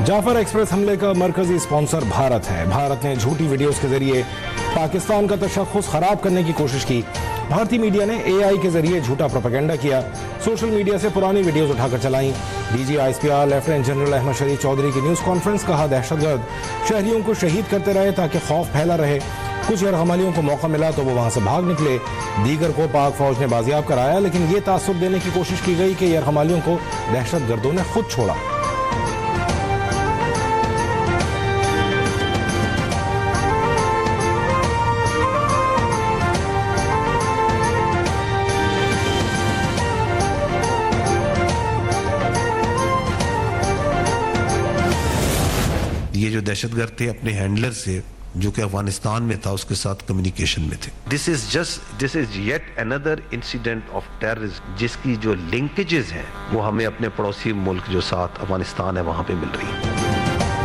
Jafar express हमले का मरकजी स्पॉन्सर भारत है। भारत ने झूठी वीडियोस के जरिए पाकिस्तान का तशख़्ख़ुस खराब करने की कोशिश की। भारतीय मीडिया ने AI के जरिए झूठा प्रोपेगेंडा किया। सोशल मीडिया से पुरानी वीडियोस उठाकर चलाई। DG ISPR lieutenant general Ahmed Sharif Chaudhry की न्यूज़ कॉन्फ्रेंस, कहा दहशतगर्द शहरियों को शहीद करते रहे ताकि खौफ फैला रहे। कुछ यरगमालियों को मौका मिला तो वो वहां से भाग निकले, दीगर को पाक फौज ने बाजियाब कराया, लेकिन ये तासुब देने की कोशिश की गई कि यरगमालियों को दहशतगर्दों ने खुद छोड़ा। ये जो दहशतगर्द थे अपने हैंडलर से जो कि अफगानिस्तान में था उसके साथ कम्युनिकेशन में थे। This is yet another incident of terrorism जिसकी जो लिंकेजेस हैं वो हमें अपने पड़ोसी मुल्क जो साथ अफगानिस्तान है वहां पे मिल रही है।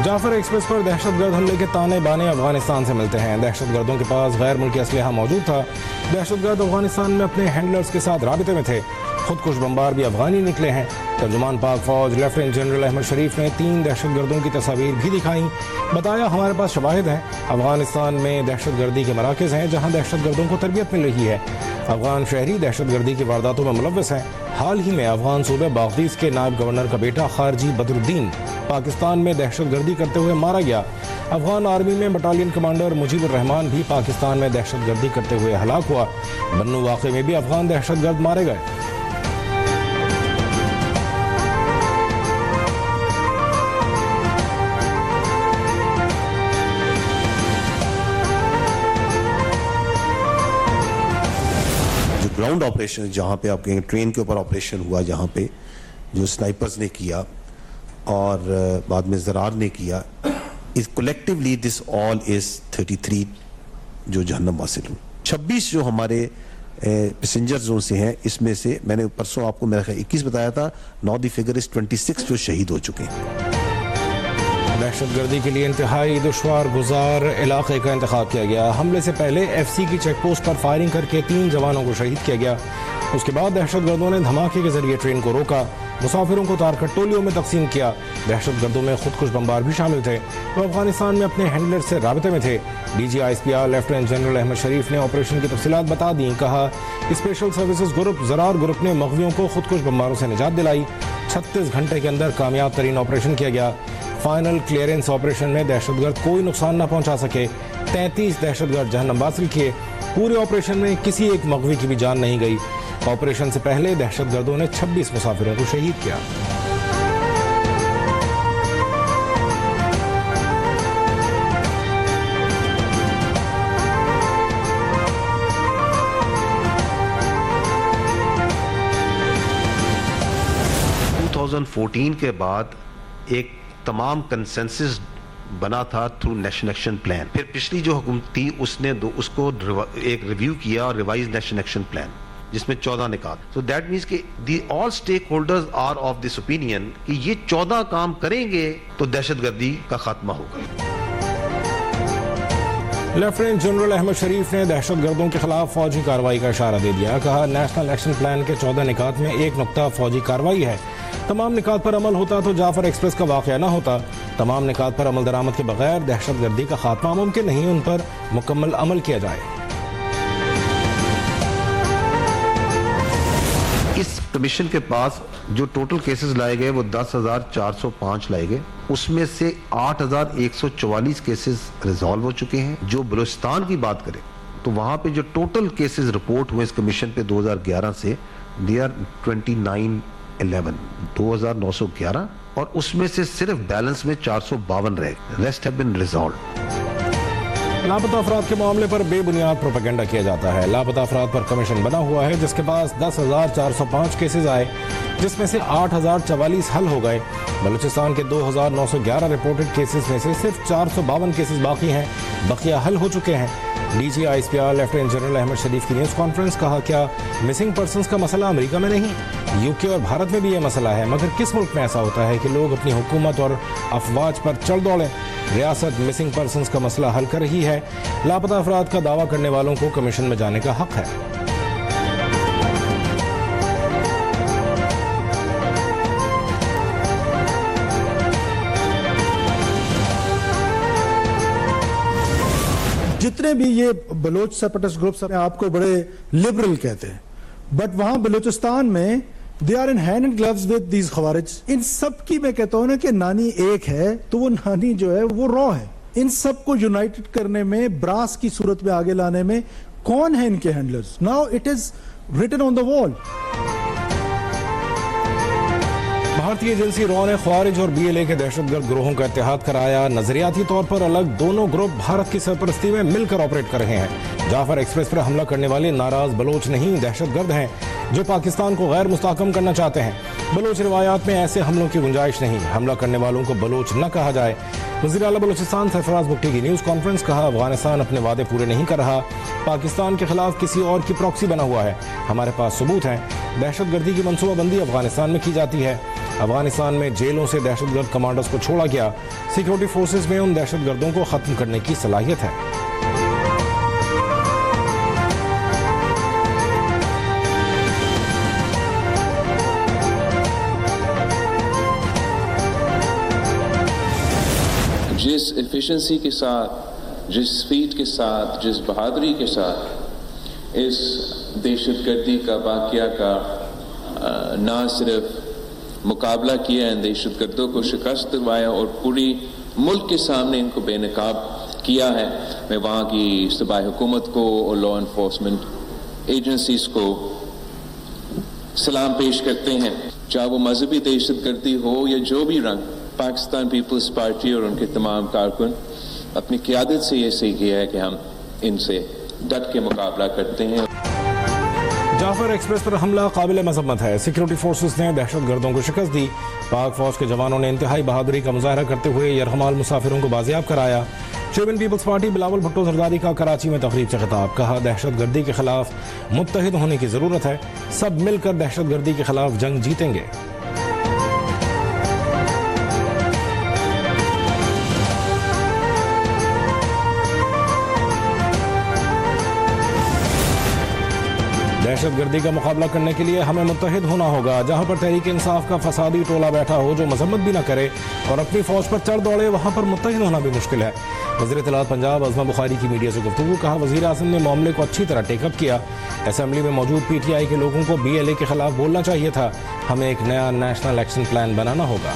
जाफर एक्सप्रेस पर दहशतगर्द हमले के ताने बाने अफगानिस्तान से मिलते हैं। दहशतगर्दों के पास गैर मुल्की असलहा मौजूद था। दहशतगर्द अफगानिस्तान में अपने हैंडलर्स के साथ राबिते में थे। खुदकुश बमबार भी अफगानी निकले हैं। तर्जुमान पाक फौज लेफ्टिनेंट जनरल अहमद शरीफ ने 3 दहशतगर्दों की तस्वीर भी दिखाई। बताया हमारे पास शवाहिद हैं। अफगानिस्तान में दहशतगर्दी के मराकज़ हैं जहां दहशतगर्दों को तरबियत मिल रही है। अफगान शहरी दहशतगर्दी की वारदातों में मुलव्वस हैं। हाल ही में अफगान सूबे बागदीस के नायब गवर्नर का बेटा खारजी बदरुद्दीन पाकिस्तान में दहशतगर्दी करते हुए मारा गया। अफगान आर्मी में बटालियन कमांडर मुजीबुर रहमान भी पाकिस्तान में दहशतगर्दी करते हुए हलाक हुआ। बन्नू वाक़े में भी अफगान दहशतगर्द मारे गए। ग्राउंड ऑपरेशन जहाँ पे आप कहेंगे ट्रेन के ऊपर ऑपरेशन हुआ, जहाँ पे जो स्नाइपर्स ने किया और बाद में ज़रार ने किया, इस कलेक्टिवली दिस ऑल इज 33 जो जहन्नम हासिल हुई। 26 जो हमारे पैसेंजर जोन से हैं, इसमें से मैंने परसों आपको मेरा ख्याल 21 बताया था। नाउ द फिगर इज 26 जो शहीद हो चुके हैं। दहशतगर्दी के लिए इंतहाई दुश्वार गुजार इलाके का इंतखाब किया गया। हमले से पहले FC की चेक पोस्ट पर फायरिंग करके 3 जवानों को शहीद किया गया। उसके बाद दहशतगर्दों ने धमाके के जरिए ट्रेन को रोका, मुसाफिरों को तारकर टोलियों में तकसीम किया। दहशतगर्दों में खुदकुश बमबार भी शामिल थे। वो अफगानिस्तान में अपने हैंडलर से राबिते में थे। DG ISPR lieutenant general Ahmed Sharif ने ऑपरेशन की तफसीलात बता दी। कहा special services group Zarar group ने मग़वियों को खुदकुश बमबारों से निजात दिलाई। 36 घंटे के अंदर कामयाब तरीन ऑपरेशन किया गया। फाइनल क्लियरेंस ऑपरेशन में दहशतगर्द कोई नुकसान न पहुंचा सके। 33 दहशतगर्द जहन्नम हासिल किए। पूरे ऑपरेशन में किसी एक मग़वी की भी जान नहीं गई। ऑपरेशन से पहले दहशतगर्दों ने 26 मुसाफिरों को शहीद किया। के बाद एक तमाम कंसेंसस बना था थ्रू नेशनल एक्शन प्लान। फिर पिछली जो हुकूमत थी उसने उसको एक रिव्यू किया और रिवाइज नेशनल एक्शन प्लान जिसमें 14 निकात। सो दैट मीन्स कि the all stakeholders are of this opinion कि ये 14 काम करेंगे तो दहशतगर्दी का खात्मा होगा। लेफ्टिनेंट जनरल अहमद शरीफ ने दहशतगर्दों के खिलाफ फौजी कार्रवाई का इशारा दे दिया। कहा नेशनल एक्शन प्लान के 14 निकात में एक नुक्ता फौजी कार्रवाई है। तमाम निकात पर अमल होता तो जाफर एक्सप्रेस का वाक़या न होता। तमाम निकात पर अमल दरामद के बगैर दहशतगर्दी का खात्मा मुमकिन नहीं, उन पर मुकम्मल अमल किया जाए। इस कमीशन के पास जो टोटल केसेस लाए गए वो 10,405 लाए गए। उसमें से 8,144 केसेस रिजॉल्व हो चुके हैं। जो बलूचिस्तान की बात करें तो वहां पे जो टोटल केसेस रिपोर्ट हुए इस कमीशन पे 2011 से दे आर 2911 और उसमें से सिर्फ बैलेंस में 452 रहे। Rest have been resolved. लापता अफराद के मामले पर बेबुनियाद प्रोपेगेंडा किया जाता है। लापता अफराद पर कमीशन बना हुआ है जिसके पास 10,405 केसेस आए, जिसमें से 8,044 हल हो गए। बलूचिस्तान के 2,911 रिपोर्टेड केसेस में से सिर्फ 452 केसेस बाकी हैं, बकिया हल हो चुके हैं। DG ISPR lieutenant general Ahmed Sharif की न्यूज़ कॉन्फ्रेंस, कहा क्या मिसिंग पर्सनस का मसला अमेरिका में नहीं, UK और भारत में भी ये मसला है, मगर किस मुल्क में ऐसा होता है कि लोग अपनी हुकूमत और अफवाज पर चढ़ दौड़ें। रियासत मिसिंग पर्सनस का मसला हल कर रही है। लापता अफराद का दावा करने वालों को कमीशन में जाने का हक है। जितने भी ये बलोच सेपरेटिस्ट ग्रुप्स अपने आपको बड़े लिबरल कहते हैं, बट वहां बलूचिस्तान में they are in hand and gloves with these खवारिज। इन सब की मैं कहता हूं ना कि नानी एक है, तो वो नानी जो है वो रॉ है। इन सबको यूनाइटेड करने में, ब्रास की सूरत में आगे लाने में कौन है इनके handlers? Now it is written on the wall. भारतीय एजेंसी रॉ ने ख्वारिज और बीएलए के दहशतगर्द ग्रोहों का इत्तेहाद कराया। नजरियाती तौर पर अलग दोनों ग्रुप भारत की सरपरस्ती में मिलकर ऑपरेट कर रहे हैं। जाफर एक्सप्रेस पर हमला करने वाले नाराज बलोच नहीं, दहशतगर्द हैं जो पाकिस्तान को गैर मुस्तहकम करना चाहते हैं। बलोच रिवायात में ऐसे हमलों की गुंजाइश नहीं। हमला करने वालों को बलोच न कहा जाए। वज़ीर आला बलूचिस्तान सरफराज भुट्टी की न्यूज़ कॉन्फ्रेंस, कहा अफगानिस्तान अपने वादे पूरे नहीं कर रहा, पाकिस्तान के खिलाफ किसी और की प्रॉक्सी बना हुआ है। हमारे पास सबूत हैं। दहशतगर्दी की मनसूबाबंदी अफगानिस्तान में की जाती है। अफगानिस्तान में जेलों से दहशतगर्द कमांडर्स को छोड़ा गया। सिक्योरिटी फोर्सेज में उन दहशतगर्दों को खत्म करने की सलाहियत है। जिस एफिशिएंसी के साथ, जिस स्पीड के साथ, जिस बहादुरी के साथ इस दहशतगर्दी का वाक़या का ना सिर्फ मुकाबला किया, इन दहशतगर्दों को शिकस्त दिलवाया और पूरी मुल्क के सामने इनको बेनकाब किया है, मैं वहाँ की सूबाई हुकूमत को और लॉ इन्फोर्समेंट एजेंसीज को सलाम पेश करते हैं। चाहे वो मजहबी दहशतगर्दी हो या जो भी रंग, पाकिस्तान पीपल्स पार्टी और उनके तमाम कारकुन अपनी क़यादत से ये सही किया है कि हम इनसे डट के मुकाबला करते हैं। जाफर एक्सप्रेस पर हमला काबिल मजम्मत है। सिक्योरिटी फोर्सेस ने दहशतगर्दों को शिकस्त दी। पाक फौज के जवानों ने इंतहाई बहादुरी का मुजाहरा करते हुए यरहमाल मुसाफिरों को बाजियाब कराया। चेयरमैन पीपल्स पार्टी बिलावल भुट्टो जरदारी का कराची में तकरीब से खिताब, कहा दहशतगर्दी के खिलाफ मुत्तहिद होने की जरूरत है। सब मिलकर दहशतगर्दी के खिलाफ जंग जीतेंगे। दहशतगर्दी का मुकाबला करने के लिए हमें मुत्तहिद होना होगा। जहां पर तहरीक इंसाफ का फसादी टोला बैठा हो जो मजम्मत भी न करे और अपनी फौज पर चढ़ दौड़े, वहां पर मुत्तहिद होना भी मुश्किल है। वज़ीर इत्तलात पंजाब अज़मा बुखारी की मीडिया से गुफ्तगू, कहा वज़ीर आज़म ने मामले को अच्छी तरह टेकअप किया। असेंबली में मौजूद पीटीआई के लोगों को बीएलए के खिलाफ बोलना चाहिए था। हमें एक नया नेशनल एक्शन प्लान बनाना होगा।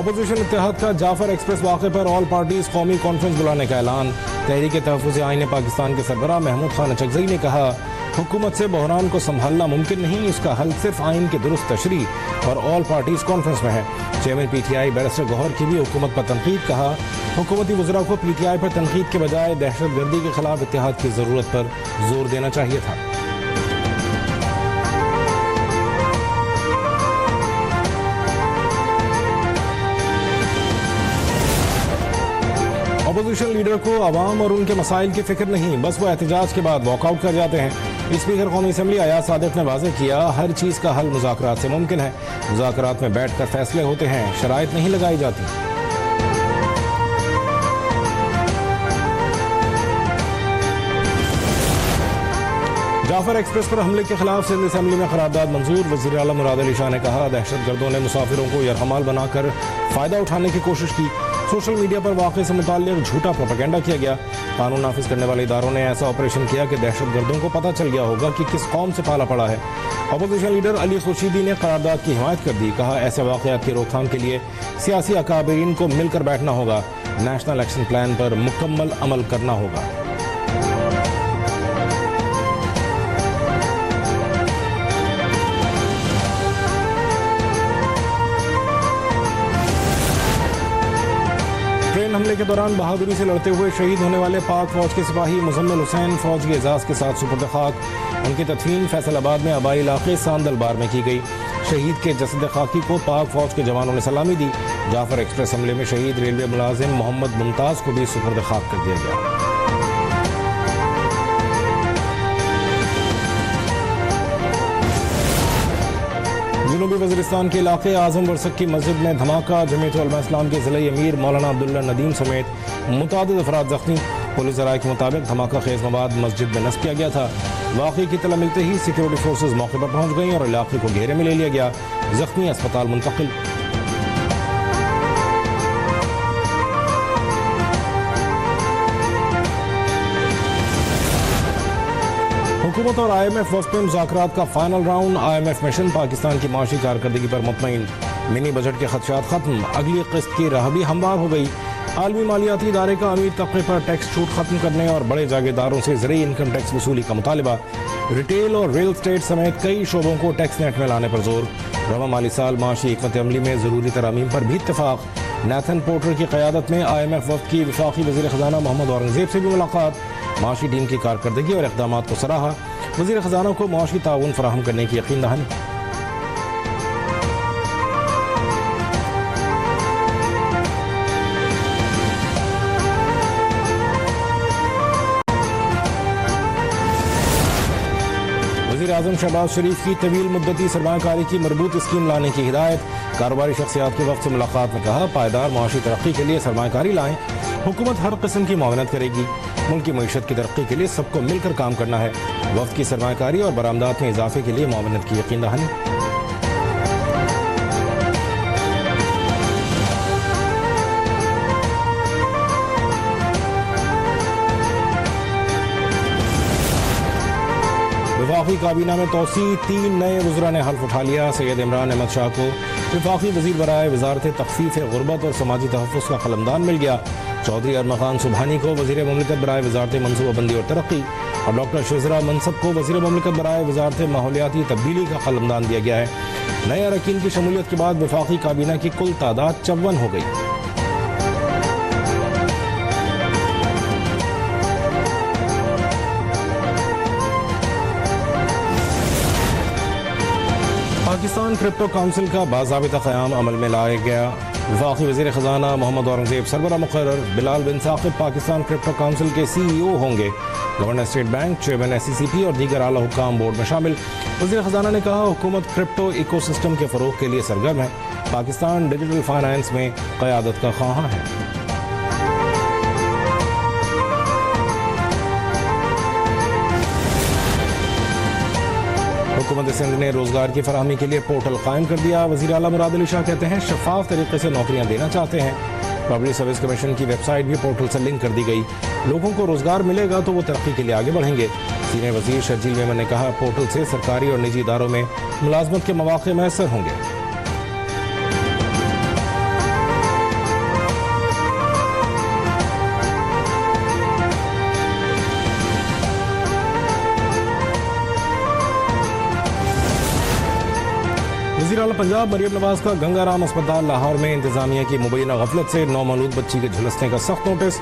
अपोजिशन इत्तेहाद का जाफर एक्सप्रेस वाक़े पर ऑल पार्टीज कौमी कॉन्फ्रेंस बुलाने का ऐलान। तहरीक तहफ़्फ़ुज़ आईन पाकिस्तान के सरबराह महमूद खान अचकज़ई ने कहा हुकूमत से बहरान को संभालना मुमकिन नहीं, इसका हल सिर्फ आइन की दुरुस्त तशरीह और ऑल पार्टीज कॉन्फ्रेंस में है। चेयरमैन पीटीआई बैरिस्टर गौहर की भी हुकूमत पर तनकीद, कहा हुकूमती वज़रा को पीटीआई पर तनकीद के बजाय दहशतगर्दी के खिलाफ इत्तेहाद की ज़रूरत पर जोर देना चाहिए था। अपोजिशन लीडर को अवाम और उनके मसाइल की फिक्र नहीं, बस वो एहतजाज के बाद वॉकआउट कर जाते हैं। स्पीकर कौमी असम्बली अयाज सादिक ने वाज़ेह किया हर चीज़ का हल मुज़ाकरात से मुमकिन है। मुज़ाकरात में बैठ कर फैसले होते हैं, शराइत नहीं लगाई जाती। जाफर एक्सप्रेस पर हमले के खिलाफ सिंध असम्बली में करारदाद मंजूर। वज़ीर आला मुराद अली शाह ने कहा दहशतगर्दों ने मुसाफिरों को यरहमाल बनाकर फ़ायदा उठाने की कोशिश की। सोशल मीडिया पर वाक़े से मुताल्लिक़ झूठा प्रोपेगेंडा किया गया। कानून नाफिज करने वाले इदारों ने ऐसा ऑपरेशन किया कि दहशतगर्दों को पता चल गया होगा कि किस कौम से पाला पड़ा है। अपोजिशन लीडर अली खुर्शीदी ने करारदाद की हिमायत कर दी, कहा ऐसे वाक़यात की रोकथाम के लिए सियासी अकाबरीन को मिलकर बैठना होगा, नेशनल एक्शन प्लान पर मुकम्मल अमल करना होगा। ट्रेन हमले के दौरान बहादुरी से लड़ते हुए शहीद होने वाले पाक फौज के सिपाही मुजम्मिल हुसैन फौज के एजाज़ के साथ सुपुर्द खाक। उनकी तदफीन फैसलाबाद में आबाई इलाके सांदलबार में की गई। शहीद के जसद खाकी को पाक फौज के जवानों ने सलामी दी। जाफर एक्सप्रेस हमले में शहीद रेलवे मुलाजिम मोहम्मद मुमताज़ को भी सुपुर्द खाक कर दिया गया। जनूबी वज़ीरिस्तान के इलाके आज़म वरसक की मस्जिद में धमाका। जमीयत उलमा इस्लाम के ज़िला अमीर मौलाना अब्दुल्ला नदीम समेत मुतादिद अफराद ज़ख्मी। पुलिस ज़राए के मुताबिक धमाका खेज़ मवाद मस्जिद में नस्ब किया गया था। वाक़ई की तला मिलते ही सिक्योरिटी फोर्सेज मौके पर पहुंच गई और इलाके को घेरे में ले लिया गया। जख्मी अस्पताल मुंतकिल। हुकूमत और IMF वक्त में मुज़ाकरात का final round. IMF mission Pakistan की माशी कारकर्दगी पर मुतमईन। मिनी बजट के खदशात खत्म, अगली किस्त की राह भी हमवार हो गई। आलमी मालियाती इदारे का अमीर तबके पर टैक्स छूट खत्म करने और बड़े जागीरदारों से ज़रूरी इनकम टैक्स वसूली का मुतालबा। रिटेल और रियल स्टेट समेत कई शोबों को टैक्स नेट में लाने पर जोर। रवा माली साल माशी हिकमत अमली में ज़रूरी तरामीम पर भी इत्तफाक। नेथन पोर्टर की क़यादत में IMF वक्त की वफाकी वज़ीर ख़जाना मोहम्मद औरंगज़ेब से भी मुलाकात। माशी टीम की कारकर्दगी और इक़दाम को सराहा। वज़ीर ख़जाना को माशी ताउन फराहम करने की यकीन दहानी। वज़ीर-ए-आज़म शहबाज शरीफ की तवील मुद्दती सरमायाकारी की मरबूत स्कीम लाने की हिदायत। कारोबारी शख्सियात के वक्त से मुलाकात में कहा, पायदार माशी तरक्की के लिए सरमायाकारी लाएं। हुकूमत हर किस्म की मुआवनत करेगी। मुल्क की मईशत की तरक्की के लिए सबको मिलकर काम करना है। वक्त की सरमायाकारी और बरामदात में इजाफे के लिए मुआवनत की यकीन दहानी। वफाकी काबीना में तोसी, 3 नए वज़रा ने हल्फ उठा लिया। सैयद इमरान अहमद शाह को वफाकी वज़ीर बराए वज़ारत तख़फ़ीफ़ ग़ुरबत और समाजी तहफ़्फ़ुज़ का क़लमदान मिल गया। चौधरी अरमान खान सुबहानी को वज़ीर ममलिकत बराए वज़ारत मनसूबाबंदी और तरक्की और डॉक्टर शिज़रा मनसब को वज़ीर ममलिकत बराए वज़ारत माहौलियाती तब्दीली का क़लमदान दिया गया है। नए अरकान की शमूलियत के बाद वफाकी काबीना की कुल तादाद 54 हो गई। पाकिस्तान क्रिप्टो काउंसिल का बाज़ाबिता क़याम अमल में लाया गया। वफाकी वज़ीर ख़जाना मोहम्मद औरंगज़ेब सरबरा मुक़र्रर। बिलाल बिन साक़िब पाकिस्तान क्रिप्टो काउंसिल के CEO होंगे। Governor state bank, chairman SCCP और दीगर आला हुक्काम बोर्ड में शामिल। वज़ीर ख़जाना ने कहा, हुकूमत क्रिप्टो इकोसिस्टम के फ़रोग़ के लिए सरगर्म है। पाकिस्तान डिजिटल फाइनेंस में क़यादत का ख्वाहां है। हुकूमत सिंध ने रोजगार की फराहमी के लिए पोर्टल कायम कर दिया। वज़ीर आला मुराद अली शाह कहते हैं, शफाफ तरीके से नौकरियां देना चाहते हैं। पब्लिक सर्विस कमीशन की वेबसाइट भी पोर्टल से लिंक कर दी गई। लोगों को रोजगार मिलेगा तो वो तरक्की के लिए आगे बढ़ेंगे। सीनियर वज़ीर शर्जील मेमन ने कहा, पोर्टल से सरकारी और निजी इदारों में मुलाजमत के मौके मैसर होंगे। वज़ीर आला पंजाब मरियम नवाज का गंगाराम अस्पताल लाहौर में इंतजामिया की मुबैना गफलत से नौमौलूद बच्ची के झुलसने का सख्त नोटिस।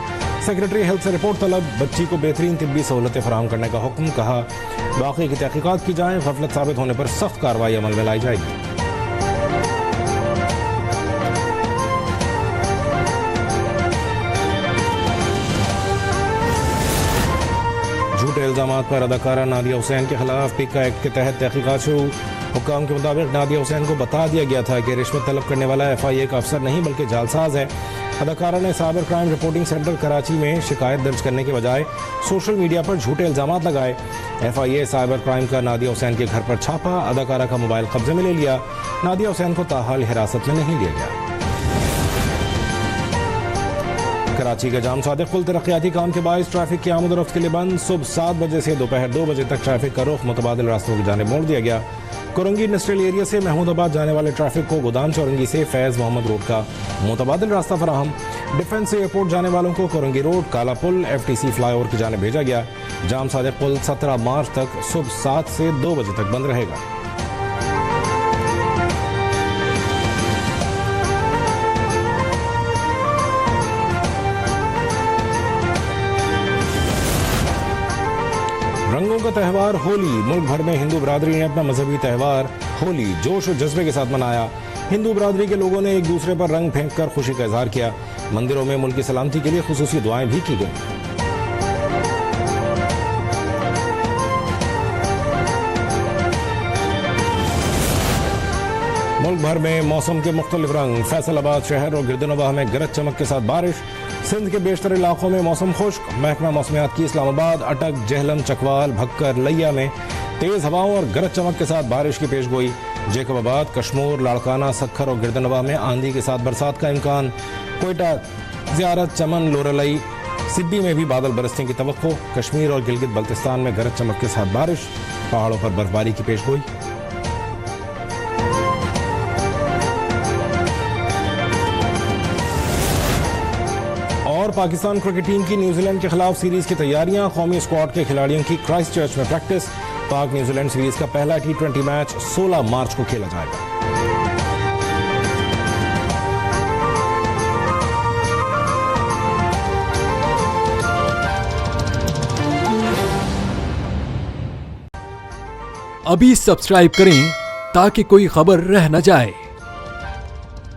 सेक्रेटरी हेल्थ से रिपोर्ट तलब। बच्ची को बेहतरीन तिब्बी सहूलतें फराहम करने का हुक्म। कहा, वाक़ई की तहकीकात की जाए, गफलत साबित होने पर सख्त कार्रवाई अमल में लाई जाएगी। झूठे इल्जामात पर अदाकारा नादिया हुसैन के खिलाफ पिका एक्ट के तहत तहकीकात शुरू। हुक्काम के मुताबिक नादिया हुसैन को बता दिया गया था कि रिश्वत तलब करने वाला FIA का अफसर नहीं बल्कि जालसाज है। अदाकारा ने cyber crime reporting centre Karachi में शिकायत दर्ज करने के बजाय सोशल मीडिया पर झूठे इल्जामात लगाए। FIA साइबर क्राइम का नादिया हुसैन के घर पर छापा। अदाकारा का मोबाइल कब्जे में ले लिया। नादिया हुसैन को ताहाल हिरासत में नहीं लिया गया। कराची का जाम सादिक पुल तरक्याती काम के बायस ट्रैफिक की आमद और रफ्त के लिए बंद। सुबह 7 बजे से दोपहर 2 बजे तक ट्रैफिक का रुख मुतबादिल रास्तों की जानिब मोड़ दिया गया। कोरंगी इंडस्ट्रियल एरिया से महमूदाबाद जाने वाले ट्रैफिक को गोदाम चौरंगी से फैज़ मोहम्मद रोड का मुतबादिल रास्ता फराहम। डिफेंस से एयरपोर्ट जाने वालों को कोरंगी रोड, काला पुल, FTC फ्लाईओवर की जानिब भेजा गया। जाम सादिक पुल 17 मार्च तक सुबह 7 से 2 बजे तक बंद रहेगा। रंगों का त्यौहार होली। मुल्क भर में हिंदू बरादरी ने अपना मजहबी त्यौहार होली जोश और जज्बे के साथ मनाया। हिंदू बरादरी के लोगों ने एक दूसरे पर रंग फेंक कर खुशी का इजहार किया। मंदिरों में मुल्क की सलामती के लिए खुसूसी दुआएं भी की गई। मुल्क भर में मौसम के मुख्तलिफ रंग। फैसलाबाद शहर और गिरदनवाह में गरज चमक के साथ बारिश। सिंध के बेशतर इलाकों में मौसम खुश्क। महकमा मौसमियात की इस्लामाबाद, अटक, जहलम, चकवाल, भक्कर, लिया में तेज हवाओं और गरज चमक के साथ बारिश की पेशगोई। जेकबाबाद, कश्मूर, लाड़काना, सखर और गिरदनवाह में आंधी के साथ बरसात का इम्कान। कोयटा, ज़ियारत, चमन, लोरलई, सिब्बी में भी बादल बरसने की तवक्को। कश्मीर और गिलगित बल्तिस्तान में गरज चमक के साथ बारिश। पहाड़ों पर बर्फबारी की पेशगोई। और पाकिस्तान क्रिकेट टीम की न्यूजीलैंड के खिलाफ सीरीज की तैयारियां। कौमी स्क्वाड के खिलाड़ियों की क्राइस्ट चर्च में प्रैक्टिस। पाक न्यूजीलैंड सीरीज का पहला T20 मैच 16 मार्च को खेला जाएगा। अभी सब्सक्राइब करें ताकि कोई खबर रह न जाए।